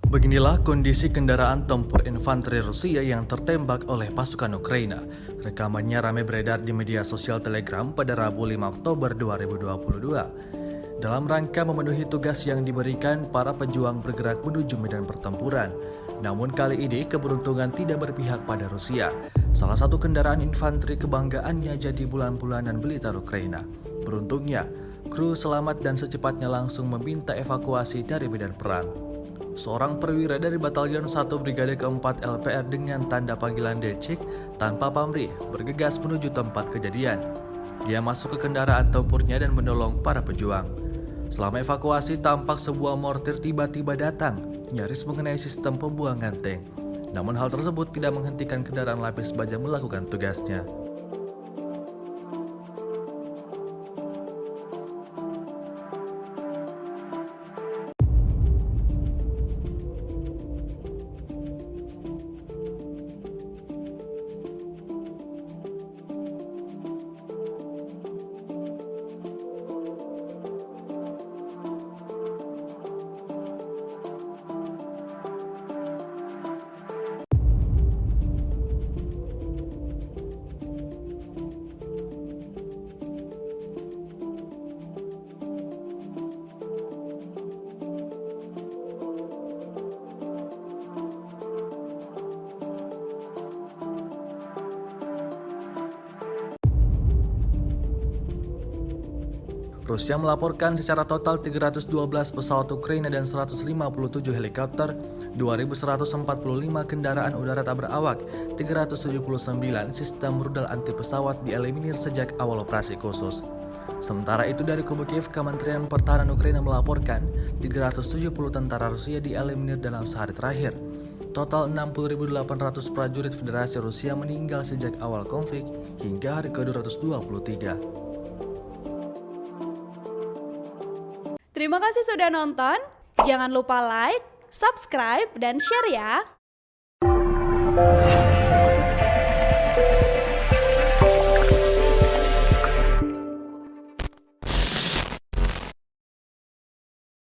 Beginilah kondisi kendaraan tempur infanteri Rusia yang tertembak oleh pasukan Ukraina. Rekamannya ramai beredar di media sosial Telegram pada Rabu 5 Oktober 2022. Dalam rangka memenuhi tugas yang diberikan, para pejuang bergerak menuju medan pertempuran. Namun kali ini keberuntungan tidak berpihak pada Rusia. Salah satu kendaraan infanteri kebanggaannya jadi bulan-bulanan Blitar Ukraina. Beruntungnya, kru selamat dan secepatnya langsung meminta evakuasi dari medan perang. Seorang perwira dari Batalion 1 Brigade keempat LPR dengan tanda panggilan Decik tanpa pamrih bergegas menuju tempat kejadian. Dia masuk ke kendaraan tempurnya dan menolong para pejuang. Selama evakuasi, tampak sebuah mortir tiba-tiba datang, nyaris mengenai sistem pembuangan tank. Namun hal tersebut tidak menghentikan kendaraan lapis baja melakukan tugasnya. Rusia melaporkan secara total 312 pesawat Ukraina dan 157 helikopter, 2.145 kendaraan udara tak berawak, 379 sistem rudal anti pesawat dieliminir sejak awal operasi khusus. Sementara itu dari kubu Kiev, Kementerian Pertahanan Ukraina melaporkan 370 tentara Rusia dieliminir dalam sehari terakhir. Total 60.800 prajurit Federasi Rusia meninggal sejak awal konflik hingga hari ke-223. Terima kasih sudah nonton. Jangan lupa like, subscribe, dan share ya.